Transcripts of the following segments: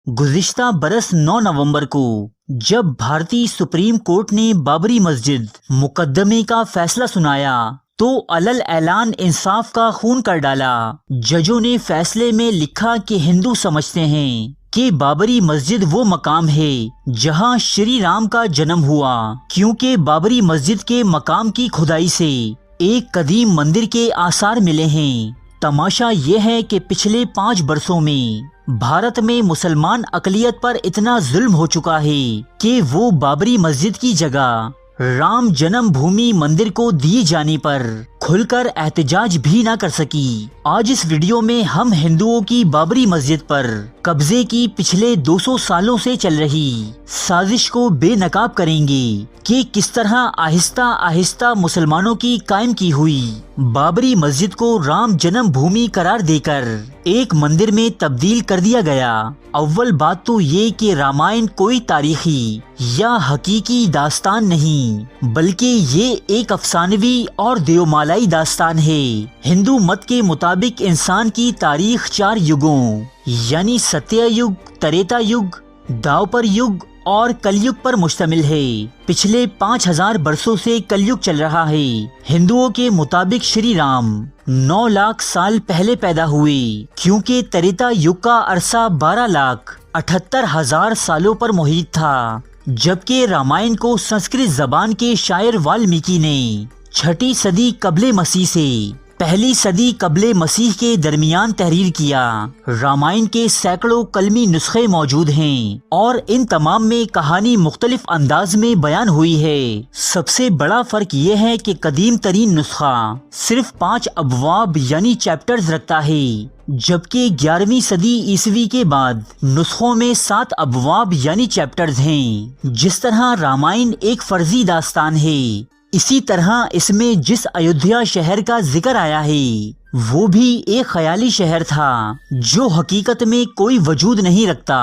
गुज़िश्ता बरस 9 नवंबर को जब भारतीय सुप्रीम कोर्ट ने बाबरी मस्जिद मुकदमे का फैसला सुनाया तो अलल ऐलान इंसाफ का खून कर डाला। जजों ने फैसले में लिखा कि हिंदू समझते हैं कि बाबरी मस्जिद वो मकाम है जहां श्री राम का जन्म हुआ, क्योंकि बाबरी मस्जिद के मकाम की खुदाई से एक कदीम मंदिर के आसार मिले हैं। तमाशा ये है कि पिछले 5 बरसों में भारत में मुसलमान अकलियत पर इतना जुल्म हो चुका है कि वो बाबरी मस्जिद की जगह राम जन्म भूमि मंदिर को दिए जाने पर खुलकर एहतजाज भी ना कर सकी। आज इस वीडियो में हम हिंदुओं की बाबरी मस्जिद पर कब्जे की पिछले 200 सालों से चल रही साजिश को बेनकाब करेंगे कि किस तरह आहिस्ता आहिस्ता मुसलमानों की कायम की हुई बाबरी मस्जिद को राम जन्म भूमि करार देकर एक मंदिर में तब्दील कर दिया गया। अव्वल बात तो ये कि रामायण कोई तारीखी या हकीकी दास्तान नहीं, बल्कि ये एक अफसानवी और देवमालाई दास्तान है। हिंदू मत के मुताबिक इंसान की तारीख 4 युगों यानी सत्य युग, त्रेता युग, द्वापर युग और कलयुग पर मुश्तमिल है। पिछले 5000 बरसों से कलयुग चल रहा है। हिंदुओं के मुताबिक श्री राम 9 लाख साल पहले पैदा हुए, क्योंकि त्रेता युग का अरसा 12,78,000 सालों पर मुहित था, जबकि रामायण को संस्कृत जबान के शायर वाल्मीकि ने 6ठी सदी कबले मसीह से 1ली सदी कबले मसीह के दरमियान तहरीर किया। रामायण के सैकड़ों कलमी नुस्खे मौजूद हैं और इन तमाम में कहानी मुख्तलिफ अंदाज में बयान हुई है। सबसे बड़ा फर्क ये है कि कदीम तरीन नुस्खा सिर्फ 5 अबवाब यानी चैप्टर्स रखता है, जबकि 11वीं सदी ईसवी के बाद नुस्खों में 7 अबवाब यानी चैप्टर्स हैं। जिस तरह रामायण एक फर्जी दास्तान है, इसी तरह इसमें जिस अयोध्या शहर का जिक्र आया है वो भी एक ख्याली शहर था जो हकीकत में कोई वजूद नहीं रखता।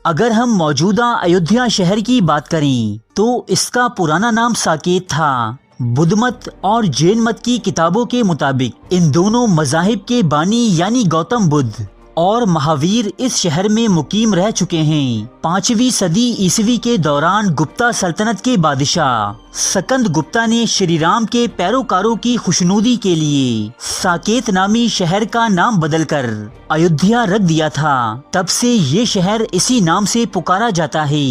अगर हम मौजूदा अयोध्या शहर की बात करें तो इसका पुराना नाम साकेत था। बुद्ध मत और जैन मत की किताबों के मुताबिक इन दोनों मज़ाहिब के बानी यानी गौतम बुद्ध और महावीर इस शहर में मुकीम रह चुके हैं। 5वीं सदी ईसवी के दौरान गुप्ता सल्तनत के बादशाह सकंद गुप्ता ने श्री राम के पैरोकारों की खुशनुदी के लिए साकेत नामी शहर का नाम बदलकर अयोध्या रख दिया था। तब से ये शहर इसी नाम से पुकारा जाता है।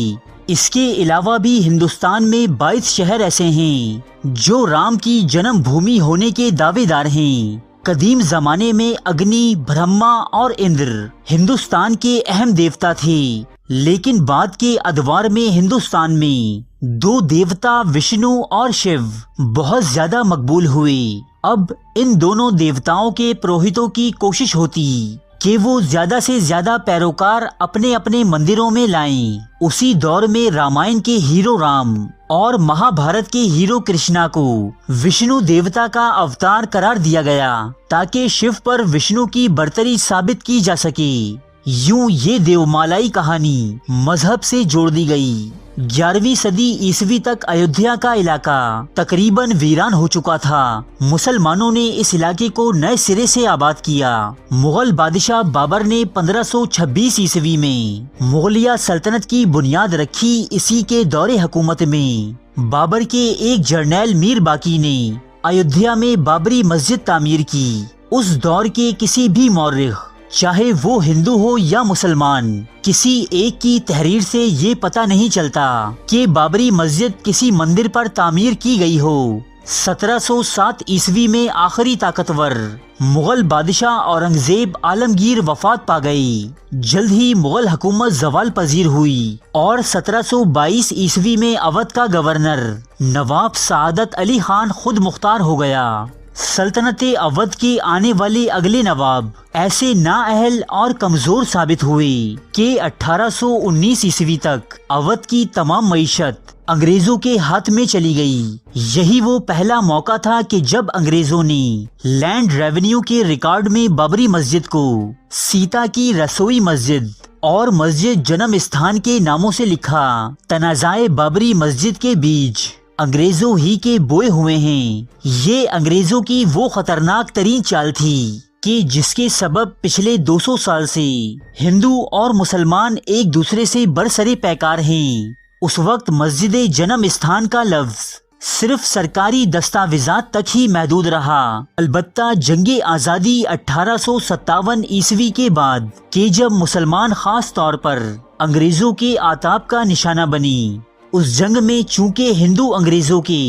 इसके अलावा भी हिंदुस्तान में 22 शहर ऐसे हैं जो राम की जन्म भूमि होने के दावेदार हैं। कदीम जमाने में अग्नि, ब्रह्मा और इंद्र हिंदुस्तान के अहम देवता थे, लेकिन बाद के अदवार में हिंदुस्तान में 2 देवता विष्णु और शिव बहुत ज्यादा मकबूल हुए। अब इन दोनों देवताओं के पुरोहितों की कोशिश होती कि वो ज्यादा से ज्यादा पैरोकार अपने अपने मंदिरों में लाएं। उसी दौर में रामायण के हीरो राम और महाभारत के हीरो कृष्णा को विष्णु देवता का अवतार करार दिया गया ताकि शिव पर विष्णु की बर्तरी साबित की जा सके। यूं ये देवमालाई कहानी मजहब से जोड़ दी गई। 11वीं सदी ईसवी तक अयोध्या का इलाका तकरीबन वीरान हो चुका था। मुसलमानों ने इस इलाके को नए सिरे से आबाद किया। मुगल बादशाह बाबर ने 1526 ईस्वी में मुगलिया सल्तनत की बुनियाद रखी। इसी के दौरे हुकूमत में बाबर के एक जर्नैल मीर बाकी ने अयोध्या में बाबरी मस्जिद तामीर की। उस दौर के किसी भी मौर्रिख, चाहे वो हिंदू हो या मुसलमान, किसी एक की तहरीर से ये पता नहीं चलता कि बाबरी मस्जिद किसी मंदिर पर तामीर की गई हो। 1707 ईस्वी में आखिरी ताकतवर मुगल बादशाह औरंगजेब आलमगीर वफात पा गई। जल्द ही मुगल हुकूमत जवाल पजीर हुई और 1722 ईस्वी में अवध का गवर्नर नवाब सआदत अली खान खुद मुख्तार हो गया। सल्तनत अवध के आने वाले अगले नवाब ऐसे नाअहल और कमजोर साबित हुए कि 1819 ईस्वी तक अवध की तमाम मईशत अंग्रेजों के हाथ में चली गई। यही वो पहला मौका था कि जब अंग्रेजों ने लैंड रेवेन्यू के रिकॉर्ड में बाबरी मस्जिद को सीता की रसोई मस्जिद और मस्जिद जन्म स्थान के नामों से लिखा। तनाज़ाए बाबरी मस्जिद के बीच انگریزوں ہی کے بوئے ہوئے ہیں۔ یہ انگریزوں کی وہ خطرناک ترین چال تھی کہ جس کے سبب پچھلے 200 سال سے ہندو اور مسلمان ایک دوسرے سے برسر پیکار ہیں۔ اس وقت مسجد جنم استھان کا لفظ صرف سرکاری دستاویزات تک ہی محدود رہا۔ البتہ جنگ آزادی 1857 عیسوی کے بعد کہ جب مسلمان خاص طور پر انگریزوں کے آتاب کا نشانہ بنی، اس جنگ میں چونکہ ہندو انگریزوں کے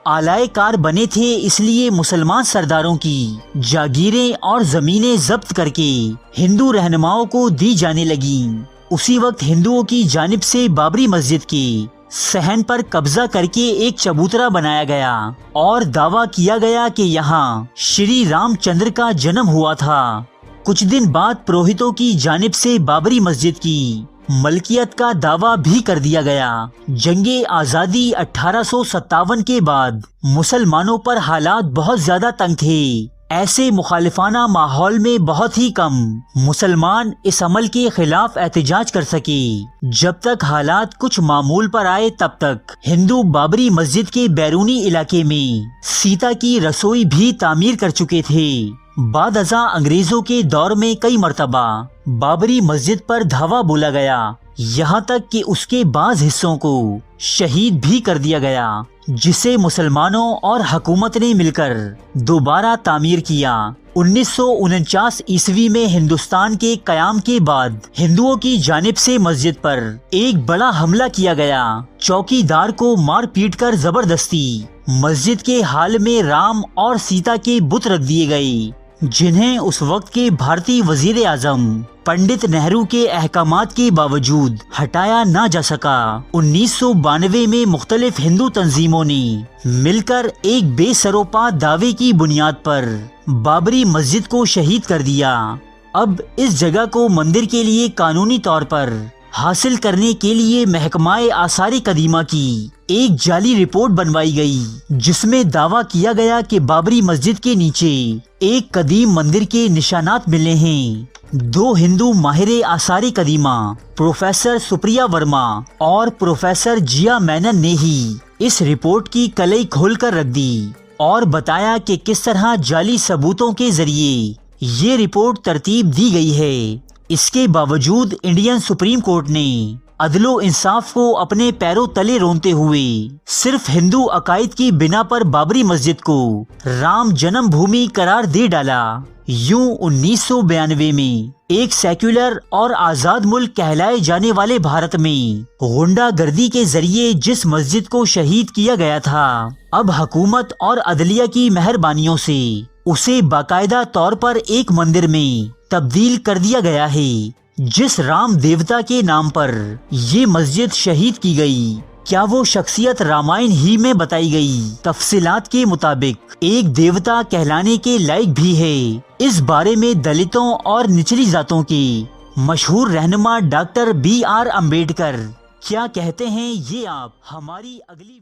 آلائے کار بنے تھے، اس لیے مسلمان سرداروں کی جاگیریں اور زمینیں ضبط کر کے ہندو رہنماؤں کو دی جانے لگیں۔ اسی وقت ہندوؤں کی جانب سے بابری مسجد کے صحن پر قبضہ کر کے ایک چبوترا بنایا گیا اور دعویٰ کیا گیا کہ یہاں شری رام چندر کا جنم ہوا تھا۔ کچھ دن بعد پروہتوں کی جانب سے بابری مسجد کی ملکیت کا دعویٰ بھی کر دیا گیا۔ جنگ آزادی 1857 کے بعد مسلمانوں پر حالات بہت زیادہ تنگ تھے۔ ایسے مخالفانہ ماحول میں بہت ہی کم مسلمان اس عمل کے خلاف احتجاج کر سکے۔ جب تک حالات کچھ معمول پر آئے تب تک ہندو بابری مسجد کے بیرونی علاقے میں سیتا کی رسوئی بھی تعمیر کر چکے تھے۔ بعد ازاں انگریزوں کے دور میں کئی مرتبہ بابری مسجد پر دھاوا بولا گیا، یہاں تک کہ اس کے بعض حصوں کو شہید بھی کر دیا گیا، جسے مسلمانوں اور حکومت نے مل کر دوبارہ تعمیر کیا۔ 1949 عیسوی میں ہندوستان کے قیام کے بعد ہندوؤں کی جانب سے مسجد پر ایک بڑا حملہ کیا گیا۔ چوکی دار کو مار پیٹ کر زبردستی مسجد کے حال میں رام اور سیتا کے بت رکھ دیے گئے، جنہیں اس وقت کے بھارتی وزیر اعظم پنڈت نہرو کے احکامات کے باوجود ہٹایا نہ جا سکا۔ 1992 میں مختلف ہندو تنظیموں نے مل کر ایک بے سروپا دعوے کی بنیاد پر بابری مسجد کو شہید کر دیا۔ اب اس جگہ کو مندر کے لیے قانونی طور پر حاصل کرنے کے لیے محکمہ آثار قدیمہ کی ایک جعلی رپورٹ بنوائی گئی، جس میں دعویٰ کیا گیا کہ بابری مسجد کے نیچے ایک قدیم مندر کے نشانات ملے ہیں۔ 2 ہندو ماہر آثار قدیمہ پروفیسر سپریا ورما اور پروفیسر جیا مینن نے ہی اس رپورٹ کی کلئی کھول کر رکھ دی اور بتایا کہ کس طرح جعلی ثبوتوں کے ذریعے یہ رپورٹ ترتیب دی گئی ہے۔ اس کے باوجود انڈین سپریم کورٹ نے عدل و انصاف کو اپنے پیروں تلے رونتے ہوئے صرف ہندو عقائد کی بنا پر بابری مسجد کو رام جنم بھومی قرار دے ڈالا۔ یوں 1992 میں ایک سیکولر اور آزاد ملک کہلائے جانے والے بھارت میں غنڈہ گردی کے ذریعے جس مسجد کو شہید کیا گیا تھا، اب حکومت اور عدلیہ کی مہربانیوں سے اسے باقاعدہ طور پر ایک مندر میں تبدیل کر دیا گیا ہے، جس رام دیوتا کے نام پر یہ مسجد شہید کی گئی۔ کیا وہ شخصیت رامائن ہی میں بتائی گئی تفصیلات کے مطابق ایک دیوتا کہلانے کے لائق بھی ہے؟ اس بارے میں دلتوں اور نچلی ذاتوں کے مشہور رہنما ڈاکٹر BR امبیڈکر کیا کہتے ہیں، یہ آپ ہماری اگلی